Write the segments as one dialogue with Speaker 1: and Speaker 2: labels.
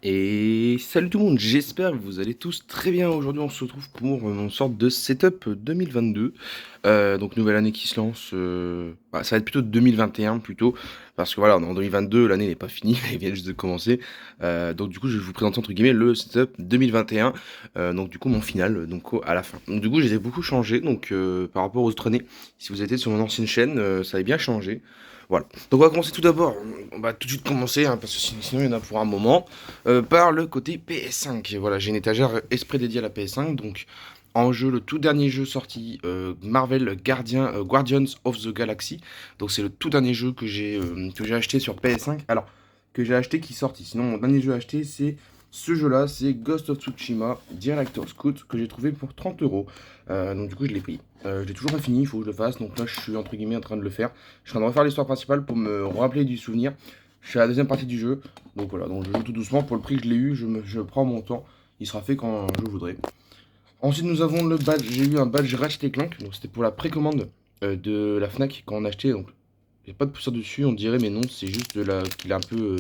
Speaker 1: Et salut tout le monde, j'espère que vous allez tous très bien. Aujourd'hui, on se retrouve pour une sorte de setup 2022. Donc, nouvelle année qui se lance. Ça va être plutôt 2021 plutôt. Parce que voilà, en 2022, l'année n'est pas finie, elle vient juste de commencer. Donc, du coup, je vais vous présenter entre guillemets le setup 2021. Donc, du coup, mon final, à la fin. Donc, du coup, j'ai beaucoup changé. Donc, par rapport aux autres années, si vous étiez sur mon ancienne chaîne, ça avait bien changé. Voilà. Donc, on va commencer tout d'abord. On va tout de suite commencer, hein, parce que sinon, il y en a pour un moment par le côté PS5. Et voilà, j'ai une étagère exprès dédiée à la PS5. Donc, en jeu, le tout dernier jeu sorti, Marvel Guardians of the Galaxy. Donc, c'est le tout dernier jeu que j'ai acheté sur PS5. Alors, que j'ai acheté qui est sorti. Sinon, mon dernier jeu acheté, c'est ce jeu-là, c'est Ghost of Tsushima Director's Scout que j'ai trouvé pour 30 euros. Donc, du coup, je l'ai pris. Je l'ai toujours pas fini, il faut que je le fasse. Donc là, je suis entre guillemets en train de le faire. Je suis en train de refaire l'histoire principale pour me rappeler du souvenir. Je suis à la deuxième partie du jeu. Donc voilà, donc je joue tout doucement. Pour le prix que je l'ai eu, je prends mon temps. Il sera fait quand je voudrais. Ensuite, nous avons le badge. J'ai eu un badge Ratchet Clank. Donc c'était pour la précommande de la Fnac quand on achetait. Donc il n'y a pas de poussière dessus, on dirait, mais non, c'est juste qu'il est un peu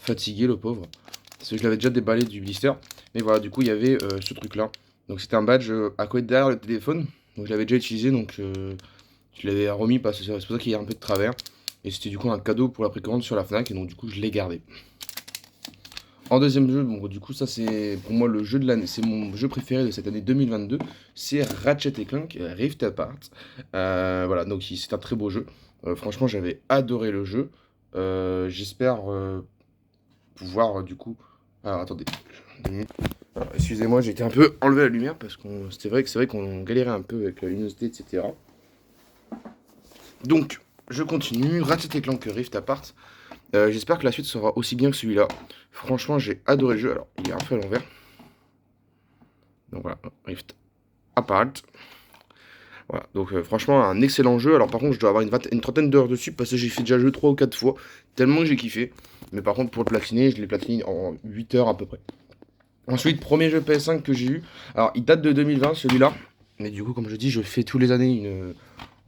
Speaker 1: fatigué, le pauvre. Parce que je l'avais déjà déballé du blister. Mais voilà, du coup, il y avait ce truc-là. Donc c'était un badge à côté derrière le téléphone. Donc je l'avais déjà utilisé, donc je l'avais remis parce que c'est pour ça qu'il y a un peu de travers. Et c'était du coup un cadeau pour la précommande sur la Fnac, et donc du coup, je l'ai gardé. En deuxième jeu, bon, du coup, ça c'est pour moi le jeu de l'année, c'est mon jeu préféré de cette année 2022, c'est Ratchet Clank Rift Apart. Voilà, donc c'est un très beau jeu. Franchement, j'avais adoré le jeu. J'espère pouvoir du coup. Alors attendez, 2 minutes. Alors, excusez-moi, j'ai été un peu enlevé la lumière parce qu'on c'est vrai qu'on galérait un peu avec la luminosité, etc. Donc, je continue. Ratchet Clank Rift Apart. J'espère que la suite sera aussi bien que celui-là. Franchement, j'ai adoré le jeu. Alors, il est un peu à l'envers. Donc voilà, Rift Apart. Voilà, donc franchement, un excellent jeu. Alors par contre, je dois avoir une trentaine d'heures dessus parce que j'ai fait déjà le jeu 3 ou 4 fois. Tellement que j'ai kiffé. Mais par contre, pour le platiner, je l'ai platiné en 8 heures à peu près. Ensuite, premier jeu PS5 que j'ai eu. Alors, il date de 2020, celui-là. Mais du coup, comme je dis, je fais tous les années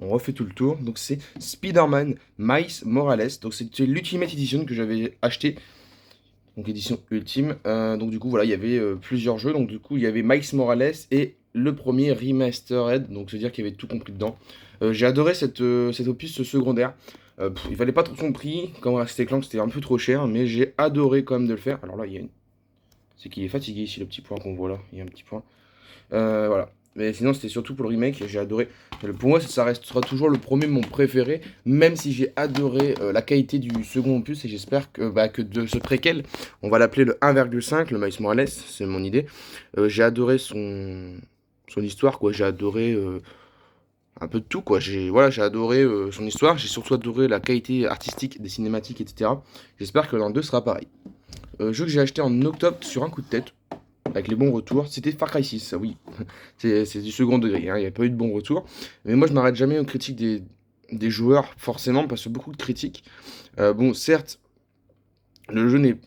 Speaker 1: on refait tout le tour. Donc c'est Spider-Man Miles Morales. Donc c'était l'Ultimate Edition que j'avais acheté, donc édition ultime. Donc du coup voilà, il y avait plusieurs jeux. Donc du coup il y avait Miles Morales et le premier Remastered. Donc c'est-à-dire qu'il y avait tout compris dedans. J'ai adoré cet opus secondaire. Il valait pas trop son prix. Comme Ratchet Clank c'était un peu trop cher, mais j'ai adoré quand même de le faire. Alors là il y a une... c'est qu'il est fatigué ici, le petit point qu'on voit là. Il y a un petit point. Voilà. Mais sinon, c'était surtout pour le remake, j'ai adoré. Pour moi, ça restera toujours le premier, mon préféré, même si j'ai adoré la qualité du second opus, et j'espère que de ce préquel, on va l'appeler le 1,5, le Miles Morales, c'est mon idée. J'ai adoré son histoire, quoi. J'ai adoré un peu de tout, quoi. J'ai adoré son histoire, j'ai surtout adoré la qualité artistique des cinématiques, etc. J'espère que dans le 2 sera pareil. Jeu que j'ai acheté en octobre sur un coup de tête, avec les bons retours, c'était Far Cry 6, oui. C'est du second degré, hein, il n'y a pas eu de bons retours. Mais moi, je m'arrête jamais aux critiques des joueurs, forcément, parce que beaucoup de critiques. Bon, certes, le jeu n'est.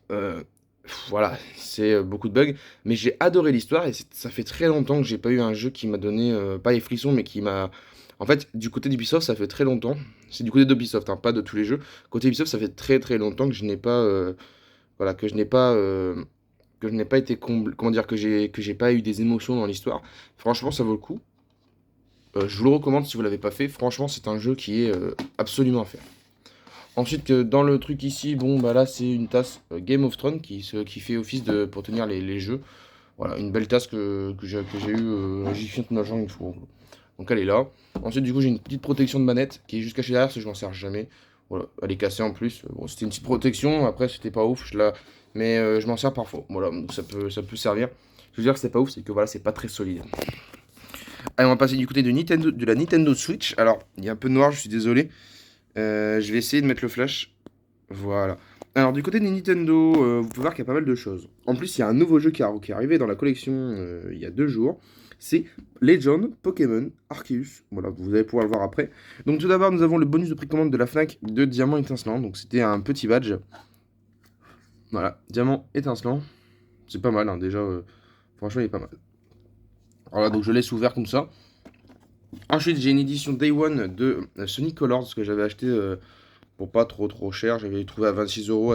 Speaker 1: Voilà, c'est beaucoup de bugs, mais j'ai adoré l'histoire et ça fait très longtemps que j'ai pas eu un jeu qui m'a donné, pas les frissons, mais qui m'a. En fait, du côté d'Ubisoft, ça fait très longtemps. C'est du côté d'Ubisoft, hein, pas de tous les jeux. Côté Ubisoft, ça fait très très longtemps que je n'ai pas. Voilà, que je n'ai pas été comment dire, que j'ai pas eu des émotions dans l'histoire. Franchement, ça vaut le coup. Je vous le recommande si vous l'avez pas fait. Franchement, c'est un jeu qui est absolument à faire. Ensuite, dans le truc ici, bon, bah là, c'est une tasse Game of Thrones qui fait office pour tenir les jeux. Voilà, une belle tasse que j'ai eu Jiffy Argent une fois. Donc elle est là. Ensuite, du coup, j'ai une petite protection de manette qui est juste cachée derrière, parce que je m'en sers jamais. Voilà, elle est cassée en plus. Bon, c'était une petite protection. Après, c'était pas ouf. Mais je m'en sers parfois. Voilà, donc ça peut servir. Je veux dire que c'est pas ouf, c'est que voilà, c'est pas très solide. Allez, on va passer du côté de la Nintendo Switch. Alors, il y a un peu de noir, je suis désolé. Je vais essayer de mettre le flash. Voilà. Alors, du côté des Nintendo, vous pouvez voir qu'il y a pas mal de choses. En plus, il y a un nouveau jeu qui est arrivé dans la collection il y a 2 jours. C'est Legend Pokémon Arceus. Voilà, vous allez pouvoir le voir après. Donc, tout d'abord, nous avons le bonus de précommande de la Fnac de Diamant Étincelant. Donc, c'était un petit badge. Voilà, Diamant Étincelant. C'est pas mal, hein, déjà. Franchement, il est pas mal. Voilà, donc je laisse ouvert comme ça. Ensuite, j'ai une édition Day One de Sonic Colors que j'avais acheté pour pas trop trop cher. J'avais trouvé à 26 euros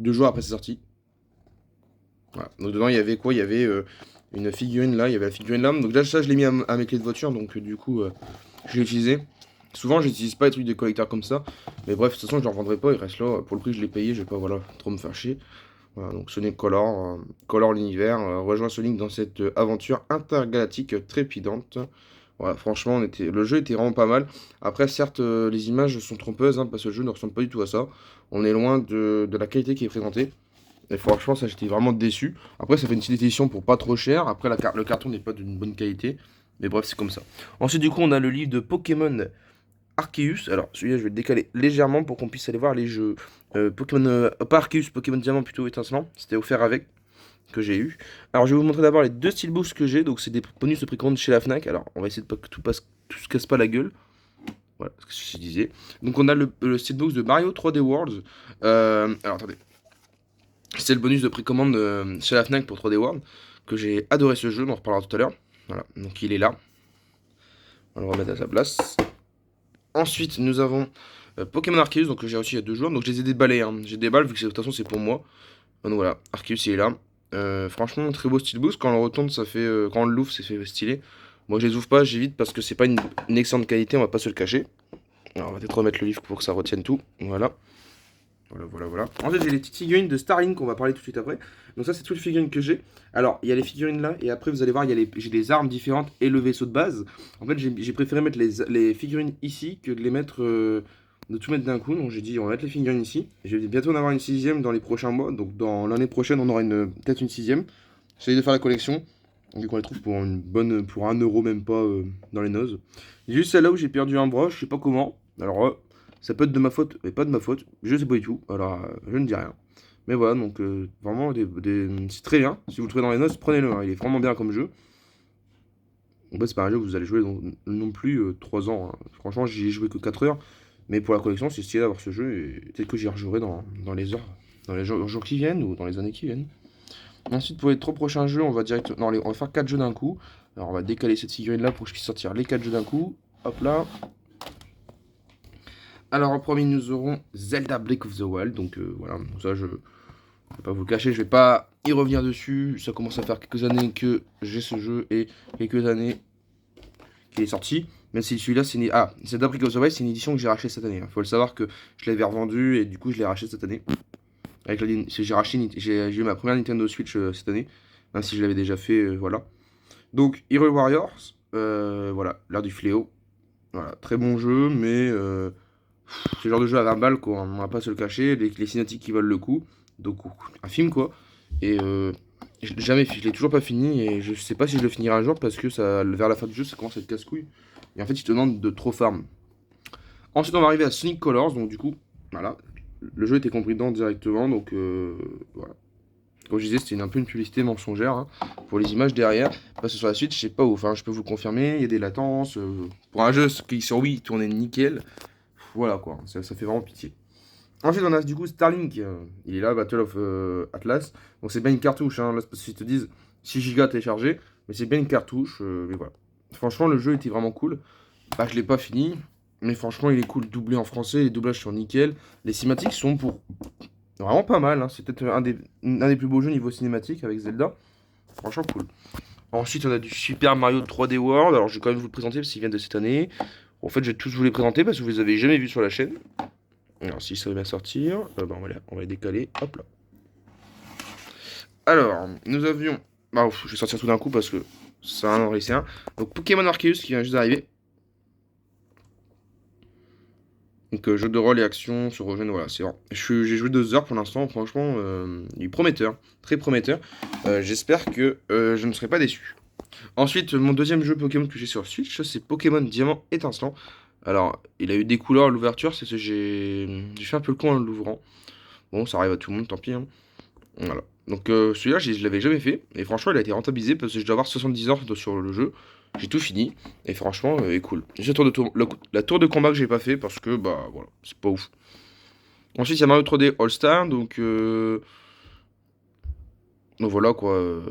Speaker 1: 2 jours après sa sortie. Voilà. Donc dedans, il y avait quoi? Il y avait une figurine là, il y avait la figurine là. Donc là, ça, je l'ai mis à mes clés de voiture, donc du coup, je l'ai utilisé. Souvent, j'utilise pas les trucs de collecteurs comme ça. Mais bref, de toute façon, je ne les revendrai pas, il reste là. Pour le prix que je l'ai payé, je vais pas voilà, trop me faire chier. Voilà, donc Sonic Color, Color l'univers, rejoint Sonic dans cette aventure intergalactique trépidante. Voilà, franchement, le jeu était vraiment pas mal. Après, certes, les images sont trompeuses, hein, parce que le jeu ne ressemble pas du tout à ça. On est loin de la qualité qui est présentée. Et franchement, ça, j'étais vraiment déçu. Après, ça fait une petite édition pour pas trop cher. Après, le carton n'est pas d'une bonne qualité. Mais bref, c'est comme ça. Ensuite, du coup, on a le livre de Pokémon Arceus. Alors, celui-là, je vais le décaler légèrement pour qu'on puisse aller voir les jeux. Pokémon, pas Arceus, Pokémon Diamant plutôt étincelant. C'était offert avec, que j'ai eu. Alors, je vais vous montrer d'abord les deux steelbooks que j'ai. Donc, c'est des bonus de précommande chez la Fnac. Alors, on va essayer de pas que tout se casse pas la gueule. Voilà, ce que je disais. Donc, on a le steelbook de Mario 3D Worlds. Alors, attendez. C'est le bonus de précommande chez la Fnac pour 3D World. Que j'ai adoré ce jeu, on en reparlera tout à l'heure. Voilà, donc il est là. On va le remettre à sa place. Ensuite, nous avons Pokémon Arceus, donc que j'ai reçu il y a 2 jours. Donc je les ai déballés, hein. J'ai déballé vu que de toute façon c'est pour moi. Donc voilà, Arceus il est là. Franchement, très beau style boost. Quand on le retourne, ça fait. Quand on l'ouvre, c'est fait stylé. Moi je les ouvre pas, j'évite parce que c'est pas une excellente qualité, on va pas se le cacher. Alors on va peut-être remettre le livre pour que ça retienne tout. Voilà. Voilà. Ensuite, j'ai les petites figurines de Starlink, on va parler tout de suite après. Donc ça, c'est toutes les figurines que j'ai. Alors, il y a les figurines là, et après, vous allez voir, j'ai des armes différentes et le vaisseau de base. En fait, j'ai préféré mettre les figurines ici que de les mettre, de tout mettre d'un coup. Donc j'ai dit, on va mettre les figurines ici. Je vais bientôt en avoir une sixième dans les prochains mois. Donc dans l'année prochaine, on aura peut-être une sixième. J'essaie de faire la collection. Donc on les trouve pour 1 euro même pas dans les noses. J'ai juste celle-là où j'ai perdu un bras, je sais pas comment. Alors ça peut être de ma faute, mais pas de ma faute. Je sais pas du tout. Alors, je ne dis rien. Mais voilà, donc vraiment, c'est très bien. Si vous le trouvez dans les notes, prenez-le, hein. Il est vraiment bien comme jeu. En fait, c'est pas un jeu que vous allez jouer non plus 3 ans, hein. Franchement, j'y ai joué que 4 heures. Mais pour la collection, c'est stylé d'avoir ce jeu. Et peut-être que j'y rejouerai dans les heures, dans les jours qui viennent ou dans les années qui viennent. Ensuite, pour les 3 prochains jeux, on va faire 4 jeux d'un coup. Alors, on va décaler cette figurine là pour que je puisse sortir les 4 jeux d'un coup. Hop là. Alors en premier nous aurons Zelda Breath of the Wild, donc voilà, ça je vais pas vous le cacher, je vais pas y revenir dessus, ça commence à faire quelques années que j'ai ce jeu et quelques années qu'il est sorti, même si celui-là Zelda Breath of the Wild c'est une édition que j'ai racheté cette année, hein. Faut le savoir que je l'avais revendu et du coup je l'ai racheté cette année. J'ai eu ma première Nintendo Switch cette année, même si je l'avais déjà fait, voilà. Donc Hero Warriors, voilà, l'ère du fléau, voilà, très bon jeu, mais c'est le genre de jeu à 20 balles, quoi, on va pas se le cacher, les cinématiques qui valent le coup, donc un film, quoi. Et je l'ai toujours pas fini, et je sais pas si je le finirai un jour, parce que vers la fin du jeu, ça commence à être casse-couille. Et en fait, il te demande de trop farm. Ensuite, on va arriver à Sonic Colors, donc du coup, voilà, le jeu était compris dedans directement, donc voilà. Comme je disais, c'était un peu une publicité mensongère, hein, pour les images derrière, parce que sur la suite, je sais pas ouf, hein, je peux vous le confirmer, il y a des latences, pour un jeu qui sur Wii tournait nickel. Voilà quoi, ça fait vraiment pitié. Ensuite, on a du coup Starlink, il est là, Battle of Atlas. Donc c'est bien une cartouche, hein, là c'est parce qu'ils te disent 6 Go téléchargé, mais c'est bien une cartouche, mais voilà. Franchement, le jeu était vraiment cool. Bah, je l'ai pas fini, mais franchement, il est cool, doublé en français, les doublages sont nickel. Les cinématiques sont vraiment pas mal, hein. C'est peut-être un des plus beaux jeux niveau cinématique avec Zelda. Franchement, cool. Ensuite, on a du Super Mario 3D World. Alors, je vais quand même vous le présenter parce qu'il vient de cette année. En fait, je vais tous vous les présenter parce que vous les avez jamais vus sur la chaîne. Alors, si ça va bien sortir, on va les décaler. Hop là. Alors, nous avions. Bah, je vais sortir tout d'un coup parce que ça a un lycéen. Donc, Pokémon Arceus qui vient juste d'arriver. Donc, jeu de rôle et action sur Rogène, voilà, c'est vrai. J'ai joué 2 heures pour l'instant, franchement, il est prometteur, très prometteur. J'espère que je ne serai pas déçu. Ensuite, mon deuxième jeu Pokémon que j'ai sur Switch, c'est Pokémon Diamant étincelant. Alors, il a eu des couleurs à l'ouverture, c'est que j'ai fait un peu le con en l'ouvrant. Bon, ça arrive à tout le monde, tant pis, hein. Voilà. Donc celui-là, je l'avais jamais fait. Et franchement, il a été rentabilisé parce que je dois avoir 70 heures sur le jeu. J'ai tout fini. Et franchement, il est cool. Juste la tour de combat que j'ai pas fait parce que, bah voilà, c'est pas ouf. Ensuite, il y a Mario 3D All-Star. Donc voilà quoi.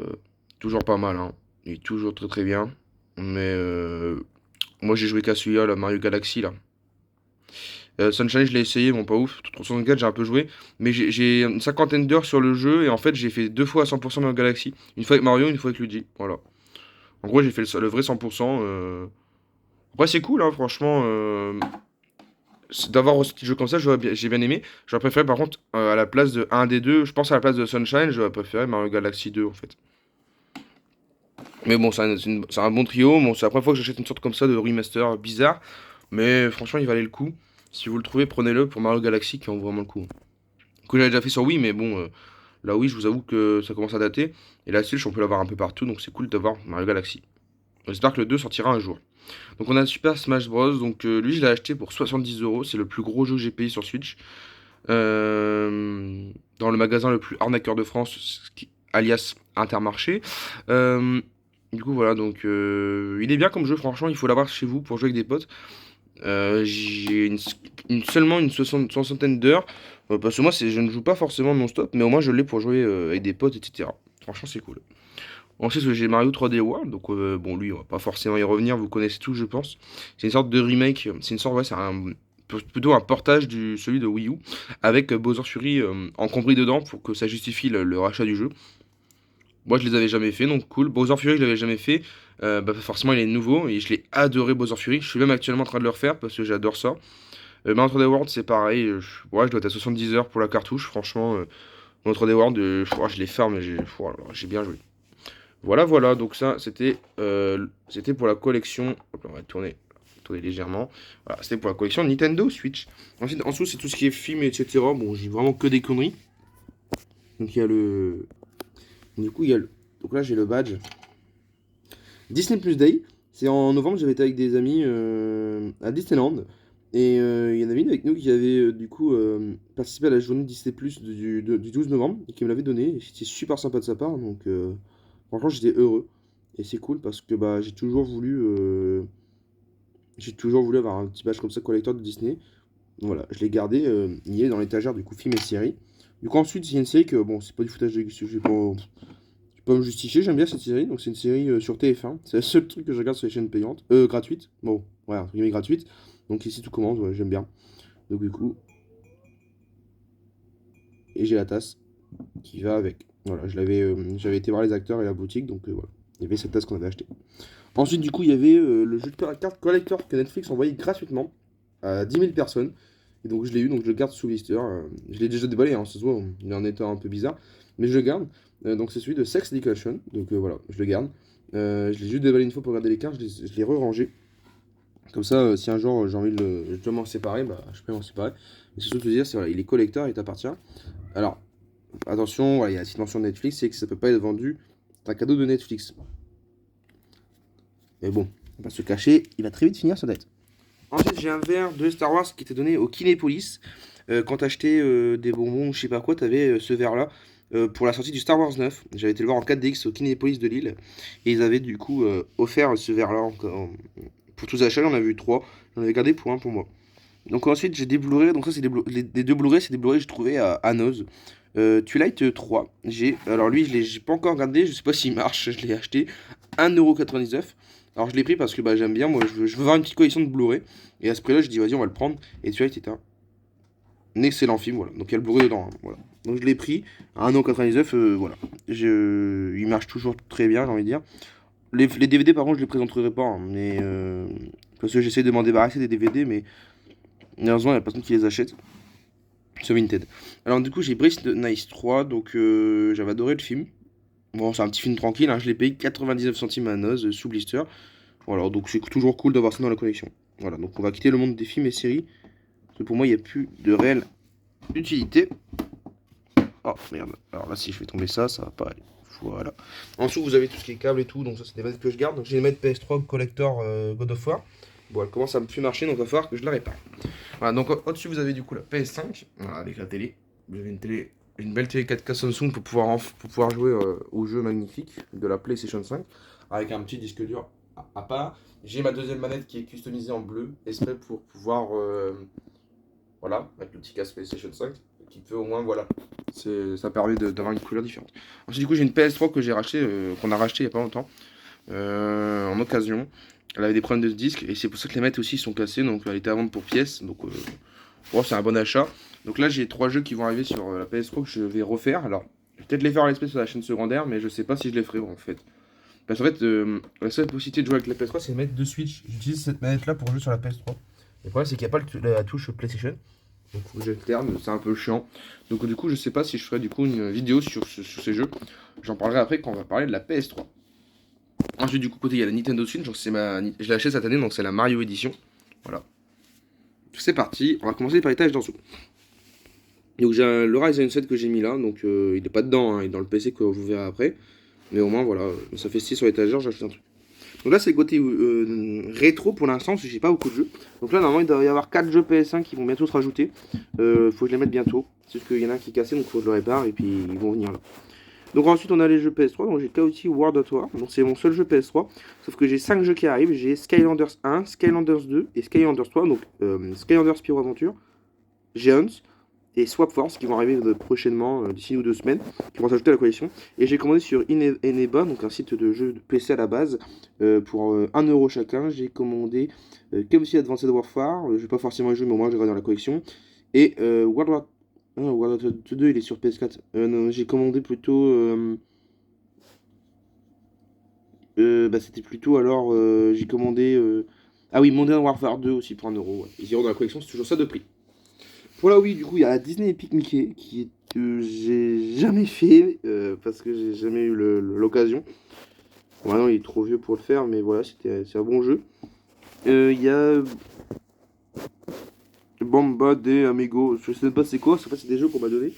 Speaker 1: Toujours pas mal, hein. Il est toujours très très bien. Mais moi, j'ai joué qu'à celui-là, le Mario Galaxy là. Sunshine, je l'ai essayé, bon, pas ouf. 364, j'ai un peu joué. Mais j'ai une cinquantaine d'heures sur le jeu. Et en fait, j'ai fait 2 fois à 100% Mario Galaxy. Une fois avec Mario, une fois avec Luigi. Voilà. En gros, j'ai fait le vrai 100%. Après, c'est cool, hein, franchement. D'avoir ce petit jeu comme ça, j'ai bien aimé. J'aurais préféré, par contre, à la place de un des deux, je pense à la place de Sunshine, j'aurais préféré Mario Galaxy 2, en fait. Mais bon, c'est un bon trio. Bon, c'est la première fois que j'achète une sorte comme ça de remaster bizarre. Mais franchement, il valait le coup. Si vous le trouvez, prenez-le pour Mario Galaxy qui en vaut vraiment le coup. Que j'avais déjà fait sur Wii, mais bon, là oui, je vous avoue que ça commence à dater. Et la Switch, on peut l'avoir un peu partout, donc c'est cool d'avoir Mario Galaxy. J'espère que le 2 sortira un jour. Donc on a Super Smash Bros. Donc lui, je l'ai acheté pour 70 €. C'est le plus gros jeu que j'ai payé sur Switch. Dans le magasin le plus arnaqueur de France, alias Intermarché. Euh, du coup, voilà, donc il est bien comme jeu, franchement, il faut l'avoir chez vous pour jouer avec des potes. J'ai seulement une soixantaine d'heures, parce que moi, je ne joue pas forcément non-stop, mais au moins je l'ai pour jouer avec des potes, etc. Franchement, c'est cool. Ensuite, j'ai Mario 3D World, donc bon, lui, on va pas forcément y revenir, vous connaissez tout, je pense. C'est une sorte de remake, c'est une sorte, ouais, plutôt un portage du celui de Wii U, avec Bowser Fury compris dedans pour que ça justifie le rachat du jeu. Moi, je les avais jamais fait, donc cool. Bowser Fury, je l'avais jamais fait. Bah, forcément, il est nouveau et je l'ai adoré, Bowser Fury. Je suis même actuellement en train de le refaire parce que j'adore ça. Mario 3D World, c'est pareil. Ouais, je dois être à 70 heures pour la cartouche. Franchement, Mario 3D World, je l'ai fait, mais j'ai bien joué. Voilà, voilà. Donc, ça, c'était pour la collection. Hop là, on va tourner légèrement. Voilà, c'était pour la collection Nintendo Switch. Ensuite, en dessous, c'est tout ce qui est film, etc. Bon, j'ai vraiment que des conneries. Donc, il y a le. Du coup, il y a le. Donc là, j'ai le badge. Disney Plus Day, c'est en novembre, j'avais été avec des amis à Disneyland. Et il y en avait une avec nous qui avait du coup participé à la journée Disney Plus du 12 novembre et qui me l'avait donné. C'était super sympa de sa part, donc franchement j'étais heureux. Et c'est cool parce que bah, j'ai toujours voulu avoir un petit badge comme ça collector de Disney. Voilà, je l'ai gardé, il est dans l'étagère du coup film et série. Du coup ensuite il y a une série que bon c'est pas du foutage de gueule, je peux me justifier, j'aime bien cette série. Donc c'est une série sur TF1. C'est le seul truc que je regarde sur les chaînes payantes. Gratuites. Bon, ouais, entre guillemets gratuite. Donc ici tout commence, ouais, j'aime bien. Donc du coup, et j'ai la tasse qui va avec. Voilà, j'avais été voir les acteurs et la boutique, donc voilà. Il y avait cette tasse qu'on avait achetée. Ensuite, du coup, il y avait le jeu de carte collector que Netflix envoyait gratuitement à 10 000 personnes. Et donc je l'ai eu, donc je le garde sous blister. Je l'ai déjà déballé, hein, ce soir, il est en état un peu bizarre. Mais je le garde. Donc c'est celui de Sex Education. Donc voilà, je le garde. Je l'ai juste déballé une fois pour regarder les cartes, je l'ai re-rangé. Comme ça, si un jour j'ai envie je dois m'en séparer, bah, je peux m'en séparer. Mais ce que je veux dire, c'est voilà, il est collector, il t'appartient. Alors, attention, voilà, il y a la petite mention de Netflix, c'est que ça peut pas être vendu. C'est un cadeau de Netflix. Mais bon, on va se cacher, il va très vite finir sa dette. Ensuite, j'ai un verre de Star Wars qui était donné au Kinépolis. Quand t'achetais des bonbons ou je sais pas quoi, t'avais ce verre-là pour la sortie du Star Wars 9. J'avais été le voir en 4DX au Kinépolis de Lille. Et ils avaient du coup offert ce verre-là pour tous les achats. J'en avais eu 3. J'en avais gardé pour un pour moi. Donc ensuite, j'ai des Blu-ray. Donc ça, c'est les deux Blu-ray, c'est des Blu-ray que j'ai trouvé à Noz. Twilight 3. Alors lui, j'ai pas encore regardé. Je sais pas s'il marche. Je l'ai acheté 1,99 €. Alors je l'ai pris parce que bah, j'aime bien. Moi, je veux avoir une petite collection de Blu-ray. Et à ce prix-là, je dis, vas-y, on va le prendre. Et Twilight est un excellent film. Voilà. Donc il y a le Blu-ray dedans, hein, voilà. Donc je l'ai pris à 1,99 €. Voilà. Il marche toujours très bien, j'ai envie de dire. Les DVD, par contre, je les présenterai pas. Hein, mais parce que j'essaie de m'en débarrasser des DVD, mais malheureusement, il n'y a personne qui les achète. Sur Vinted. Alors, du coup, j'ai Brice de Nice 3. Donc, j'avais adoré le film. Bon, c'est un petit film tranquille. Hein, je l'ai payé 99 centimes à Noz sous blister. Voilà, donc c'est toujours cool d'avoir ça dans la collection. Voilà, donc on va quitter le monde des films et séries. Parce que pour moi, il n'y a plus de réelle utilité. Oh merde. Alors là, si je fais tomber ça, ça va pas aller. Voilà. En dessous, vous avez tout ce qui est câble et tout. Donc, ça, c'est des manettes que je garde. Donc, j'ai une manette PS3 collector God of War. Bon, elle commence à me plus marcher, donc il va falloir que je la répare. Voilà, donc au-dessus, vous avez du coup la PS5, voilà, avec la télé. Vous avez une belle télé 4K Samsung pour pouvoir jouer au jeu magnifique de la PlayStation 5, avec un petit disque dur à part. J'ai ma deuxième manette qui est customisée en bleu, exprès pour pouvoir, voilà, mettre le petit casque PlayStation 5, qui peut au moins, voilà, ça permet d'avoir une couleur différente. Ensuite, du coup, j'ai une PS3 que j'ai racheté, qu'on a racheté il y a pas longtemps, en occasion. Elle avait des problèmes de disque et c'est pour ça que les manettes aussi sont cassées, donc elle était à vendre pour pièces. Donc Bon, c'est un bon achat. Donc là, j'ai 3 jeux qui vont arriver sur la PS3 que je vais refaire. Alors, je vais peut-être les faire en l'espèce sur la chaîne secondaire, mais je sais pas si je les ferai en fait. Parce qu'en fait, la seule possibilité de jouer avec la PS3, c'est de mettre deux Switch. J'utilise cette manette-là pour jouer sur la PS3. Le problème, c'est qu'il n'y a pas la touche PlayStation. Donc, faut que j'alterne, c'est un peu chiant. Donc, du coup, je sais pas si je ferai du coup une vidéo sur ces jeux. J'en parlerai après quand on va parler de la PS3. Ensuite, du coup, côté, il y a la Nintendo Switch. Donc, je l'ai acheté cette année, donc c'est la Mario Edition. Voilà. C'est parti, on va commencer par l'étage d'en dessous. Donc, j'ai le Ryzen 7 que j'ai mis là. Donc, il n'est pas dedans, hein, il est dans le PC que vous verrez après. Mais au moins, voilà, ça fait 6 sur l'étagère, j'ai acheté un truc. Donc là, c'est le côté rétro pour l'instant, parce que j'ai pas beaucoup de jeux. Donc là, normalement, il doit y avoir 4 jeux PS5 qui vont bientôt se rajouter. Faut que je les mette bientôt. C'est juste qu'il y en a un qui est cassé, donc faut que je le répare, et puis ils vont venir là. Donc ensuite, on a les jeux PS3. Donc j'ai Chaotic World of War. Donc c'est mon seul jeu PS3. Sauf que j'ai 5 jeux qui arrivent. J'ai Skylanders 1, Skylanders 2 et Skylanders 3. Donc Skylanders Pyro Adventure, Giants et Swap Force qui vont arriver prochainement, d'ici une ou 2 semaines, qui vont s'ajouter à la collection. Et j'ai commandé sur Eneba, donc un site de jeux de PC à la base, pour 1€ chacun. J'ai commandé KFC Advanced Warfare, je vais pas forcément y jouer, mais au moins je regarde dans la collection. Et World War... Non, World War 2, il est sur PS4. Non, j'ai commandé plutôt... bah, c'était plutôt alors... j'ai commandé... Ah oui, Modern Warfare 2 aussi pour 1€. Ouais. Ils iront dans la collection, c'est toujours ça de prix. Voilà, oui, du coup, il y a la Disney Epic Mickey que j'ai jamais fait parce que j'ai jamais eu l'occasion. Bon, maintenant, il est trop vieux pour le faire, mais voilà, c'est un bon jeu. Il y a Bamba des Amigo, je sais pas c'est quoi, c'est des jeux qu'on m'a donné.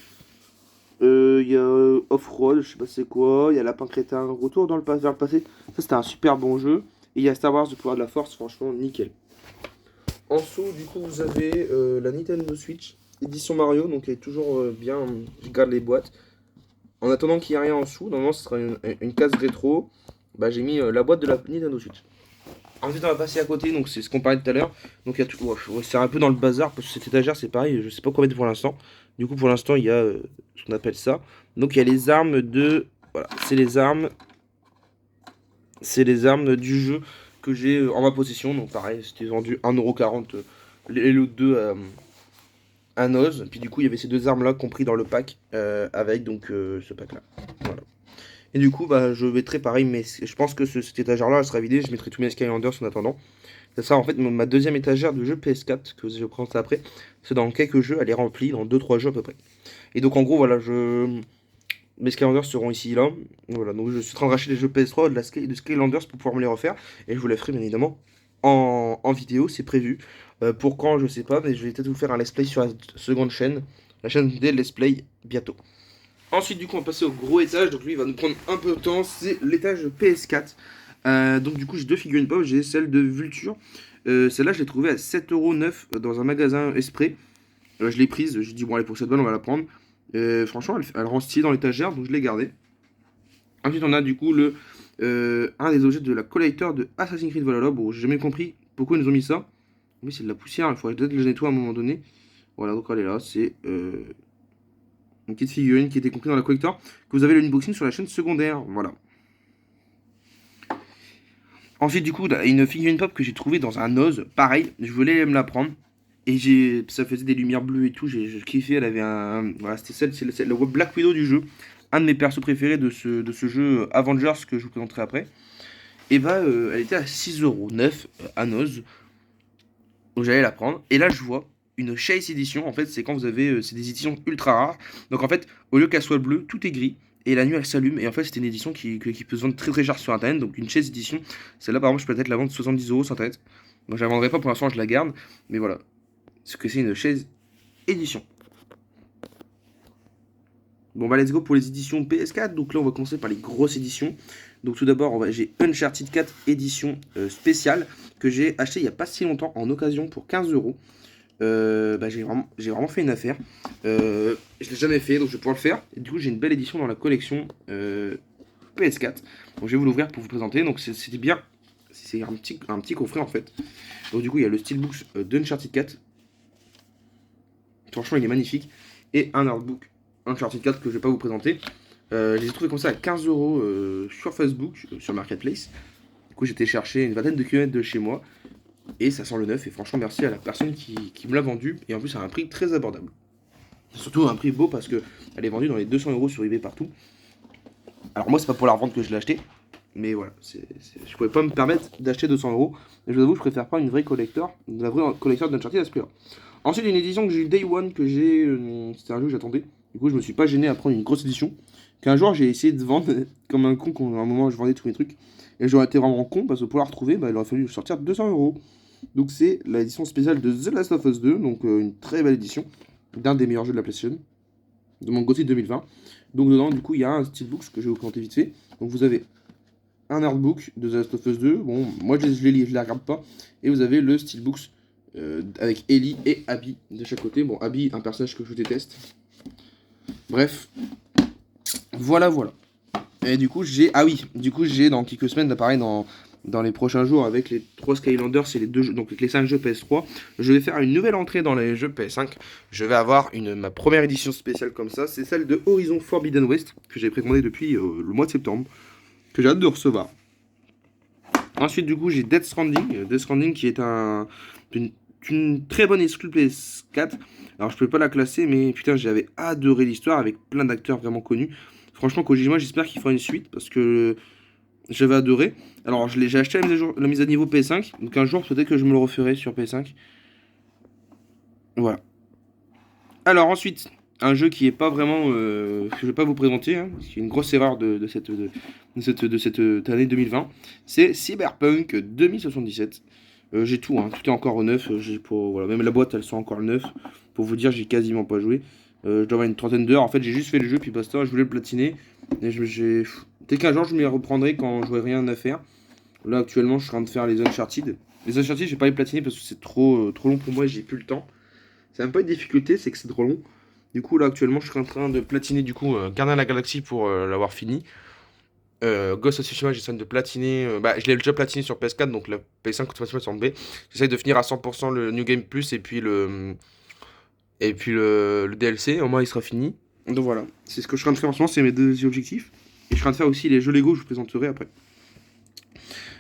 Speaker 1: Il y a Off-Road, je sais pas c'est quoi. Il y a Lapin Crétin, Retour dans le vers le passé. Ça, c'était un super bon jeu. Et il y a Star Wars, le pouvoir de la force, franchement, nickel. En dessous, du coup, vous avez la Nintendo Switch, édition Mario, donc elle est toujours bien. Je garde les boîtes. En attendant qu'il n'y ait rien en dessous, normalement ce sera une case rétro. Bah, j'ai mis la boîte de la Nintendo Switch. Ensuite, on va passer à côté, donc c'est ce qu'on parlait tout à l'heure. Donc, il y a tout. Ouais, c'est un peu dans le bazar parce que cette étagère, c'est pareil, je sais pas quoi mettre pour l'instant. Du coup, pour l'instant, il y a ce qu'on appelle ça. Donc, il y a les armes de. Voilà, c'est les armes. C'est les armes du jeu que j'ai en ma possession. Donc, pareil, c'était vendu 1,40€ les lots 2 à Noz. Puis, du coup, il y avait ces deux armes-là compris dans le pack avec donc ce pack-là. Voilà. Et du coup, bah, je mettrai pareil, mais je pense que cette étagère-là, elle sera vidée. Je mettrai tous mes Skylanders en attendant. Ça sera en fait ma deuxième étagère de jeux PS4 que je vais présenter après. C'est dans quelques jeux, elle est remplie, dans 2-3 jeux à peu près. Et donc en gros, voilà, mes Skylanders seront ici là. Voilà, donc je suis en train de racheter les jeux PS3 de Skylanders pour pouvoir me les refaire. Et je vous les ferai bien évidemment en vidéo, c'est prévu. Pour quand, je sais pas, mais je vais peut-être vous faire un let's play sur la seconde chaîne. La chaîne des let's play bientôt. Ensuite, du coup, on va passer au gros étage. Donc, lui, il va nous prendre un peu de temps. C'est l'étage PS4. Donc, du coup, j'ai deux figurines pop. J'ai celle de Vulture. Celle-là, je l'ai trouvée à 7,9€ dans un magasin Esprit. Je l'ai prise. J'ai dit, bon, allez, pour cette bonne, on va la prendre. Franchement, elle rend stylée dans l'étagère. Donc, je l'ai gardée. Ensuite, on a du coup un des objets de la collector de Assassin's Creed Valhalla. Bon, j'ai jamais compris pourquoi ils nous ont mis ça. Mais c'est de la poussière. Il faudrait peut-être le nettoyer à un moment donné. Voilà, donc elle est là. C'est. Une petite figurine qui était comprise dans la collector, que vous avez l'unboxing sur la chaîne secondaire. Voilà. Ensuite, du coup, une figurine pop que j'ai trouvée dans un Oz. Pareil, je voulais me la prendre. Et ça faisait des lumières bleues et tout. J'ai kiffé. Elle avait un. Voilà, c'est le Black Widow du jeu. Un de mes persos préférés de ce jeu Avengers que je vous présenterai après. Et bah, elle était à 6,9€ à Noz. Donc j'allais la prendre. Et là, je vois une Chase Edition. En fait, c'est quand vous avez. C'est des éditions ultra rares. Donc en fait, au lieu qu'elle soit bleue, tout est gris. Et la nuit, elle s'allume. Et en fait, c'était une édition qui peut se vendre très très cher sur internet. Donc une Chase Edition. Celle-là, par exemple, je peux peut-être la vendre 70€ sur internet. Donc je la vendrai pas pour l'instant, je la garde. Mais voilà. Ce que c'est une Chase Edition. Bon bah let's go pour les éditions PS4. Donc là on va commencer par les grosses éditions. Donc tout d'abord j'ai Uncharted 4 édition spéciale que j'ai acheté il n'y a pas si longtemps en occasion pour 15€. Bah, j'ai vraiment fait une affaire. Je l'ai jamais fait donc je vais pouvoir le faire. Et du coup j'ai une belle édition dans la collection PS4. Donc je vais vous l'ouvrir pour vous présenter. Donc c'était bien. C'est un petit coffret en fait. Donc du coup il y a le steelbook d'Uncharted 4. Franchement il est magnifique. Et un artbook Uncharted 4 que je vais pas vous présenter. Je les ai trouvés comme ça à 15€ sur Facebook, sur Marketplace. Du coup, j'étais chercher une vingtaine de kilomètres de chez moi. Et ça sent le neuf, et franchement merci à la personne qui me l'a vendu, et en plus à un prix très abordable. Surtout un prix beau parce que elle est vendue dans les 200 euros sur eBay partout. Alors moi c'est pas pour la revente que je l'ai acheté, mais voilà, je pouvais pas me permettre d'acheter 200 euros. Et je vous avoue, je préfère prendre une vraie collector, la vraie collector d'Uncharted à ce prix-là. Ensuite, il y a une édition que j'ai eu Day One, que j'ai. C'était un jeu que j'attendais. Du coup, je me suis pas gêné à prendre une grosse édition. Qu'un jour, j'ai essayé de vendre comme un con, quand à un moment, je vendais tous mes trucs. Et j'aurais été vraiment con parce que pour la retrouver, bah, il aurait fallu sortir 200 euros. Donc, c'est l'édition spéciale de The Last of Us 2, donc une très belle édition, d'un des meilleurs jeux de la PlayStation, de mon GOTY 2020. Donc, dedans, du coup, il y a un steelbook que je vais vous présenter vite fait. Donc, vous avez un artbook de The Last of Us 2. Bon, moi, je les lis, je les regarde pas. Et vous avez le steelbook avec Ellie et Abby de chaque côté. Bon, Abby, un personnage que je déteste. Bref, voilà. Et du coup, j'ai dans quelques semaines, pareil, dans les prochains jours, avec les 3 Skylanders et les 2 jeux, donc avec les 5 jeux PS3, je vais faire une nouvelle entrée dans les jeux PS5. Je vais avoir ma première édition spéciale comme ça, c'est celle de Horizon Forbidden West, que j'ai précommandé depuis le mois de septembre, que j'ai hâte de recevoir. Ensuite, du coup, j'ai Death Stranding qui est une très bonne exclu PS4. Alors, je peux pas la classer, mais putain, j'avais adoré l'histoire avec plein d'acteurs vraiment connus. Franchement, Kojima, j'espère qu'il fera une suite parce que j'avais adoré. Alors, j'ai acheté la mise à niveau PS5, donc un jour, peut-être que je me le referai sur PS5. Voilà. Alors, ensuite, un jeu qui est pas vraiment. Que je vais pas vous présenter, hein, qui est une grosse erreur de cette année 2020, c'est Cyberpunk 2077. J'ai tout, hein, tout est encore au neuf. Voilà, même la boîte, elles sont encore neuf. Pour vous dire, j'ai quasiment pas joué. Je dois avoir une trentaine d'heures. En fait, j'ai juste fait le jeu, puis basta. Je voulais le platiner. Et dès qu'un jour, je m'y reprendrai quand j'aurai rien à faire. Là, actuellement, je suis en train de faire les Uncharted. Les Uncharted, je vais pas les platiner parce que c'est trop long pour moi et j'ai plus le temps. C'est même pas une difficulté, c'est que c'est trop long. Du coup, là, actuellement, je suis en train de platiner du coup Gardien de la Galaxie pour l'avoir fini. Ghost of Tsushima, j'essaie de platiner. Je l'ai déjà platiné sur PS4, donc la PS5 automatiquement sur B. J'essaie de finir à 100% le New Game Plus et puis le DLC. Au moins, il sera fini. Donc voilà, c'est ce que je suis en train de faire en ce moment, c'est mes 2 objectifs. Et je suis en train de faire aussi les jeux Lego, je vous présenterai après.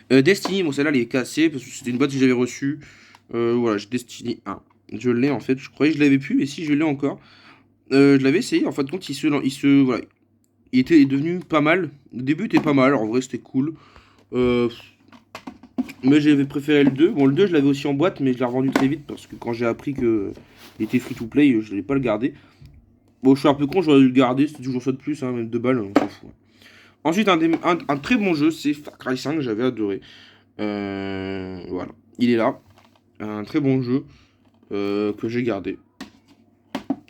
Speaker 1: Destiny, bon, celle-là, elle est cassée parce que c'était une boîte que j'avais reçue. Voilà, j'ai Destiny 1. Je l'ai en fait, je croyais que je l'avais plus, mais si, je l'ai encore. Je l'avais essayé, en fin de compte, voilà, il était devenu pas mal. Le début était pas mal, en vrai c'était cool. Mais j'avais préféré le 2. Bon, le 2 je l'avais aussi en boîte, mais je l'ai revendu très vite parce que quand j'ai appris qu'il était free to play, je n'allais pas le garder. Bon, je suis un peu con, j'aurais dû le garder, c'était toujours ça de plus, hein, même 2 balles, on s'en fout. Ensuite, un très bon jeu, c'est Far Cry 5, j'avais adoré. Voilà, il est là. Un très bon jeu que j'ai gardé.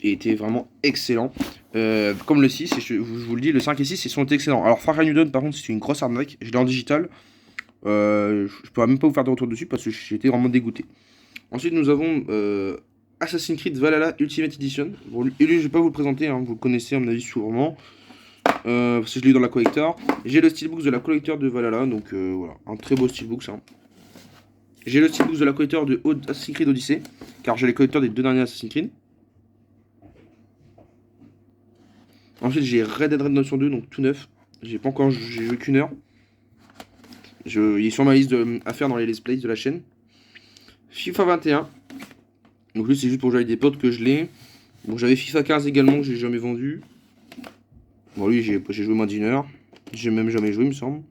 Speaker 1: Et était vraiment excellent. Comme le 6, je vous le dis, le 5 et 6 ils sont excellents. Alors Far Cry New Dawn par contre c'est une grosse arnaque, je l'ai en digital. Je pourrais même pas vous faire de retour dessus parce que j'étais vraiment dégoûté. Ensuite nous avons Assassin's Creed Valhalla Ultimate Edition. Bon, lui je vais pas vous le présenter, hein, vous le connaissez à mon avis sûrement. Parce que je l'ai eu dans la collector. J'ai le steelbook de la collector de Valhalla, donc voilà, un très beau steelbook ça. J'ai le steelbook de la collector de Assassin's Creed Odyssey, car j'ai les collecteurs des 2 derniers Assassin's Creed. Ensuite, j'ai Red Dead Redemption 2, donc tout neuf. J'ai joué qu'une heure. Il est sur ma liste à faire dans les let's plays de la chaîne. FIFA 21. Donc lui, c'est juste pour jouer avec des potes que je l'ai. Bon, j'avais FIFA 15 également que j'ai jamais vendu. Bon, lui, j'ai joué moins d'une heure. J'ai même jamais joué, il me semble.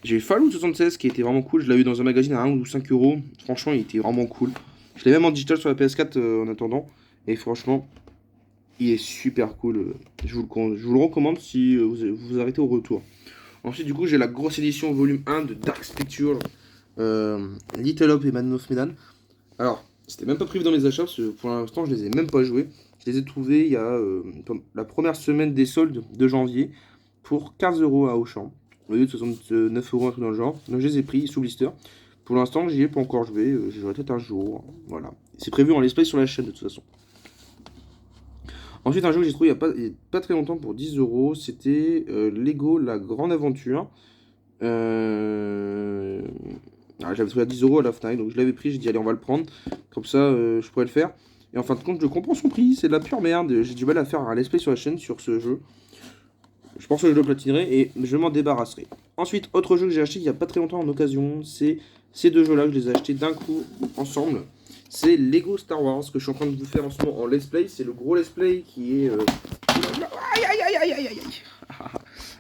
Speaker 1: J'ai Fallout 76 qui était vraiment cool. Je l'ai eu dans un magazine à 1 ou 5 euros. Franchement, il était vraiment cool. Je l'ai même en digital sur la PS4 en attendant. Et franchement, il est super cool. Je vous le recommande si vous arrêtez au retour. Ensuite, du coup, j'ai la grosse édition volume 1 de Dark Spectre, Little Hope et Man of Medan. Alors, c'était même pas prévu dans mes achats parce que pour l'instant, je les ai même pas joués. Je les ai trouvés il y a la première semaine des soldes de janvier pour 15 euros à Auchan, au lieu de 69 euros, un truc dans le genre. Donc, je les ai pris sous blister. Pour l'instant, j'y ai pas encore joué. J'y jouerai peut-être un jour. Voilà. C'est prévu en let's play sur la chaîne de toute façon. Ensuite, un jeu que j'ai trouvé il y a pas très longtemps pour 10 euros, c'était Lego La Grande Aventure. J'avais trouvé à 10 euros à la Fnac, donc je l'avais pris, j'ai dit allez on va le prendre, comme ça je pourrais le faire. Et en fin de compte, je comprends son prix, c'est de la pure merde, j'ai du mal à faire un let's play sur la chaîne sur ce jeu. Je pense que je le platinerai et je m'en débarrasserai. Ensuite, autre jeu que j'ai acheté il y a pas très longtemps en occasion, c'est Ces deux jeux-là, je les ai achetés d'un coup, ensemble. C'est Lego Star Wars, que je suis en train de vous faire en ce moment en let's play. C'est le gros let's play qui est... Aïe, aïe, aïe, aïe, aïe, aïe,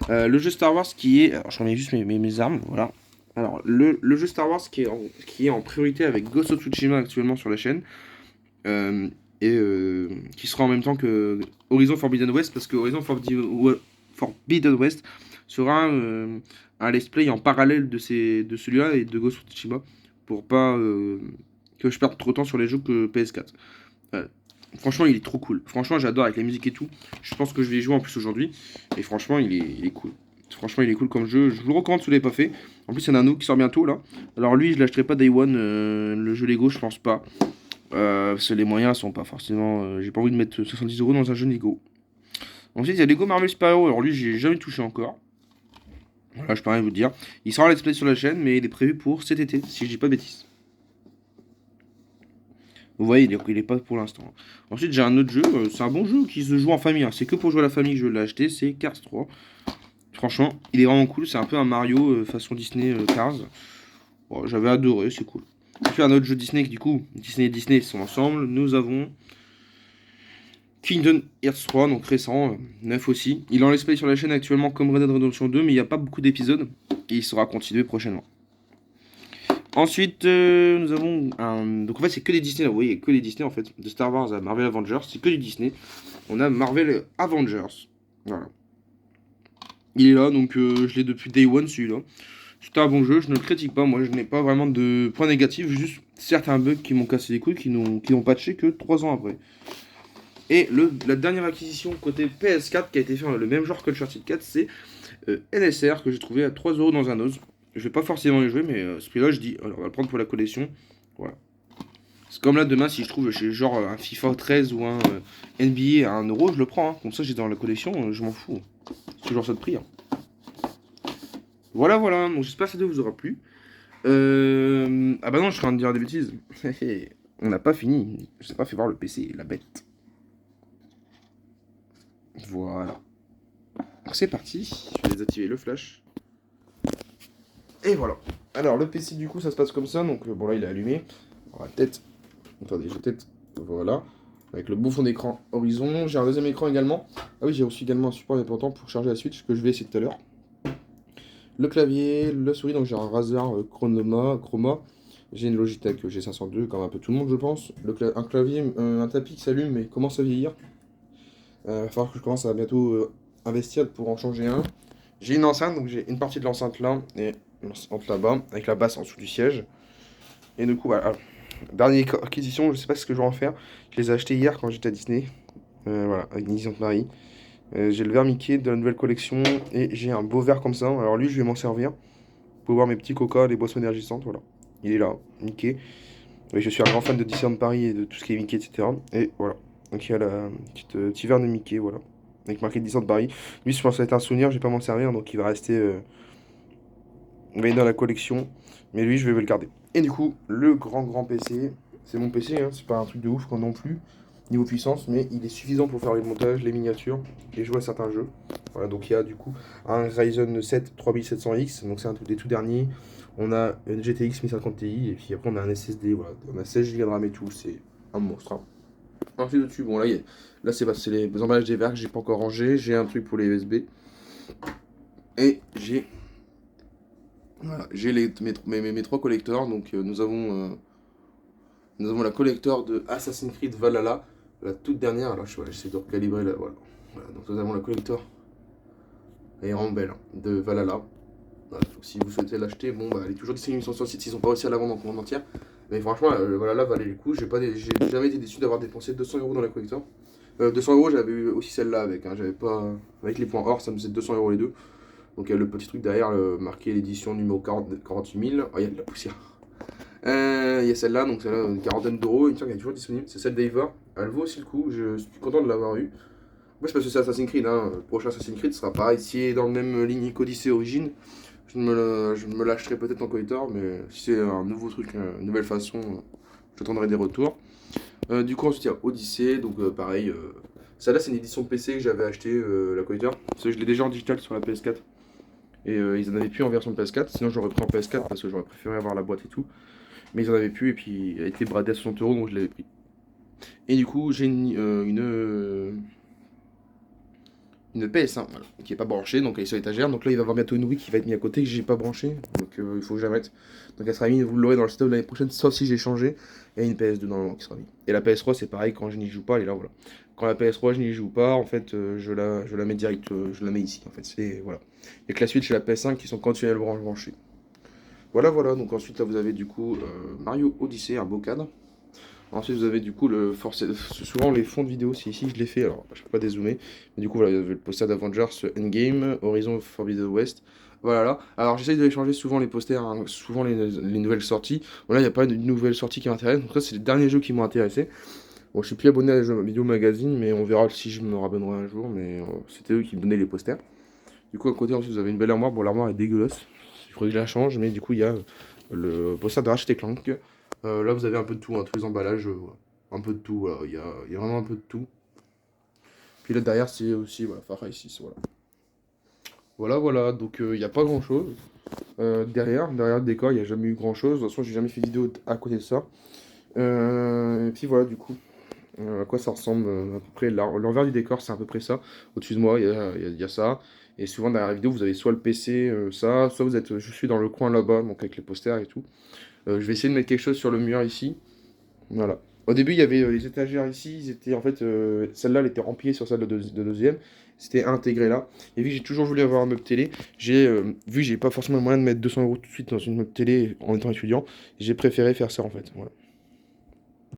Speaker 1: aïe. Le jeu Star Wars qui est... Alors, je remets juste mes armes, voilà. Alors, le jeu Star Wars qui est en priorité avec Ghost of Tsushima actuellement sur la chaîne. Qui sera en même temps que Horizon Forbidden West, parce que Horizon Forbidden West sera un let's play en parallèle de celui-là et de Ghost of Tsushima, pour pas que je perde trop de temps sur les jeux que PS4. Franchement, il est trop cool. Franchement, j'adore avec la musique et tout. Je pense que je vais y jouer en plus aujourd'hui. Et franchement, il est cool. Franchement, il est cool comme jeu. Je vous le recommande si vous l'avez pas fait. En plus, il y en a un autre qui sort bientôt là. Alors lui, je l'achèterai pas Day One. Le jeu Lego, je pense pas. Parce que les moyens sont pas forcément. J'ai pas envie de mettre 70 € dans un jeu Lego. Ensuite, il y a Lego Marvel Super Hero. Alors lui, j'ai jamais touché encore. Voilà, je peux rien vous dire. Il sera en let's play sur la chaîne, mais il est prévu pour cet été, si je dis pas de bêtises. Vous voyez, il est pas pour l'instant. Ensuite, j'ai un autre jeu. C'est un bon jeu qui se joue en famille. Hein. C'est que pour jouer à la famille que je l'ai acheté. C'est Cars 3. Franchement, il est vraiment cool. C'est un peu un Mario façon Disney Cars. Bon, j'avais adoré, c'est cool. Puis un autre jeu Disney, du coup, Disney et Disney sont ensemble. Nous avons Kingdom Hearts 3, donc récent, neuf aussi. Il est en let's play sur la chaîne actuellement comme Red Dead Redemption 2, mais il n'y a pas beaucoup d'épisodes. Et il sera continué prochainement. Ensuite, nous avons un... Donc en fait, c'est que des Disney, là, vous voyez, que les Disney en fait. De Star Wars à Marvel Avengers, c'est que du Disney. On a Marvel Avengers. Voilà. Il est là, donc je l'ai depuis Day One celui-là. C'était un bon jeu, je ne le critique pas, moi je n'ai pas vraiment de points négatifs, juste certains bugs qui m'ont cassé les couilles, qui n'ont patché que 3 ans après. Et la dernière acquisition côté PS4 qui a été fait le même genre que le Uncharted 4, c'est NSR que j'ai trouvé à 3 € dans un Oz. Je vais pas forcément les jouer, mais ce prix-là, je dis, alors, on va le prendre pour la collection. Voilà. C'est comme là, demain, si je trouve chez genre un FIFA 13 ou un NBA à 1 €, je le prends. Hein. Comme ça, j'ai dans la collection, je m'en fous. C'est toujours ça de prix. Hein. Voilà, voilà. Donc, j'espère que ça vous aura plu. Ah bah non, je suis en train de dire des bêtises. On n'a pas fini. Je sais pas fait voir le PC, la bête. Voilà. Donc c'est parti. Je vais désactiver le flash. Et voilà. Alors le PC du coup ça se passe comme ça. Donc bon là il est allumé. On va peut-être... Attendez, je vais peut-être... Voilà. Avec le beau fond d'écran Horizon. J'ai un deuxième écran également. Ah oui, j'ai aussi également un support important pour charger la Switch que je vais essayer tout à l'heure. Le clavier, la souris, donc j'ai un Razer Chroma. J'ai une Logitech G502, comme un peu tout le monde je pense. Un clavier, un tapis qui s'allume mais commence à vieillir. Il va falloir que je commence à bientôt investir pour en changer un. J'ai une enceinte, donc j'ai une partie de l'enceinte là et l'enceinte là-bas, avec la basse en dessous du siège. Et du coup, voilà. Dernière acquisition, je sais pas ce que je vais en faire. Je les ai achetés hier quand j'étais à Disney. Voilà, avec Disneyland Paris. J'ai le verre Mickey de la nouvelle collection et j'ai un beau verre comme ça. Alors lui, je vais m'en servir pour boire mes petits coca, les boissons énergisantes. Voilà, il est là, Mickey. Oui, je suis un grand fan de Disneyland Paris et de tout ce qui est Mickey, etc. Et voilà, donc il y a la petit verre de Mickey, voilà, avec marqué Disneyland Paris. Lui, je pense que ça va être un souvenir, je vais pas m'en servir, donc il va rester dans la collection. Mais lui, je vais le garder. Et du coup, le grand PC, c'est mon PC, hein, c'est pas un truc de ouf quand non plus. Niveau puissance, mais il est suffisant pour faire les montages, les miniatures et jouer à certains jeux. Voilà, donc il y a du coup un Ryzen 7 3700X, donc c'est un des tout derniers. On a une GTX 1050 Ti et puis après on a un SSD, voilà, on a 16 Go de RAM et tout, c'est un monstre. Hein. Ensuite dessus, bon là c'est les emballages des verres que j'ai pas encore rangé, j'ai un truc pour les USB et j'ai voilà, j'ai mes 3 collecteurs, donc nous avons la collector de Assassin's Creed Valhalla. La toute dernière, alors j'essaie de recalibrer là, voilà. Donc nous avons la collector, elle est vraiment belle, hein, de Valhalla. Voilà, donc si vous souhaitez l'acheter, bon bah elle est toujours disponible sur le site, ils sont pas réussi à la vendre en commande entière. Mais franchement, Valhalla valait le coup, j'ai jamais été déçu d'avoir dépensé 200 € dans la collector. 200 €, j'avais eu aussi celle-là avec, hein, j'avais pas... Avec les points or, ça me faisait 200 € les deux. Donc il y a le petit truc derrière, marqué l'édition numéro 48 000. Oh, il y a de la poussière. Il y a celle-là, donc celle-là, une quarantaine d'euros, il me semble qu'elle est toujours disponible. C'est celle d'Eivor, elle vaut aussi le coup, je suis content de l'avoir eu. Moi, c'est parce que c'est Assassin's Creed, hein. Le prochain Assassin's Creed sera pareil. Si est dans le même ligne qu'Odyssey Origin, je me lâcherai peut-être en collector, mais si c'est un nouveau truc, une nouvelle façon, j'attendrai des retours. Du coup, ensuite, il y a Odyssey, donc pareil. Celle-là, c'est une édition PC que j'avais acheté, la collector, parce que je l'ai déjà en digital sur la PS4. Et ils en avaient plus en version PS4, sinon j'aurais pris en PS4 parce que j'aurais préféré avoir la boîte et tout. Mais ils en avaient plus et puis elle était bradée à 60 € donc je l'avais pris. Et du coup j'ai une PS1 voilà, qui est pas branchée, donc elle est sur l'étagère. Donc là il va y avoir bientôt une Wii qui va être mise à côté que j'ai pas branchée, donc il faut que je la mette. Donc elle sera mise, vous l'aurez dans le setup de l'année prochaine, sauf si j'ai changé. Et une PS2 normalement qui sera mise. Et la PS3 c'est pareil, quand je n'y joue pas, elle est là, voilà. Quand la PS3 je n'y joue pas, en fait je la mets direct, je la mets ici en fait. C'est voilà. Et que la Switch et la PS5 qui sont continuellement branchées. Voilà, voilà, donc ensuite là vous avez du coup Mario Odyssey, un beau cadre. Ensuite vous avez du coup souvent les fonds de vidéo, c'est ici, je l'ai fait, alors je peux pas dézoomer. Mais du coup voilà, vous avez le poster d'Avengers Endgame, Horizon Forbidden West. Voilà là. Alors j'essaye de changer souvent les posters, hein, souvent les nouvelles sorties. Bon là il n'y a pas de nouvelles sorties qui m'intéressent, donc ça c'est les derniers jeux qui m'ont intéressé. Bon je suis plus abonné à la vidéo magazine, mais on verra si je me rabonnerai un jour, mais c'était eux qui me donnaient les posters. Du coup à côté ensuite vous avez une belle armoire, bon l'armoire est dégueulasse. Il faudrait que je la change, mais du coup, il y a le poster de Ratchet& Clank. Là, vous avez un peu de tout, hein, tous les emballages, voilà. Un peu de tout, voilà. Il y a vraiment un peu de tout. Puis là, derrière, c'est aussi, voilà, Far Cry 6, voilà. Voilà, voilà, donc il n'y a pas grand-chose. Derrière le décor, il n'y a jamais eu grand-chose. De toute façon, j'ai jamais fait de vidéo à côté de ça. Et puis voilà, du coup, à quoi ça ressemble à peu près. L'envers du décor, c'est à peu près ça. Au-dessus de moi, il y a ça. Et souvent, derrière la vidéo, vous avez soit le PC, ça, soit vous êtes, je suis dans le coin là-bas, donc avec les posters et tout. Je vais essayer de mettre quelque chose sur le mur ici. Voilà. Au début, il y avait les étagères ici. Ils étaient en fait, celle-là, elle était remplie sur celle de deuxième. C'était intégré là. Et vu que j'ai toujours voulu avoir un meuble télé, vu que j'ai pas forcément le moyen de mettre 200 € tout de suite dans une meuble télé en étant étudiant, j'ai préféré faire ça en fait. Voilà.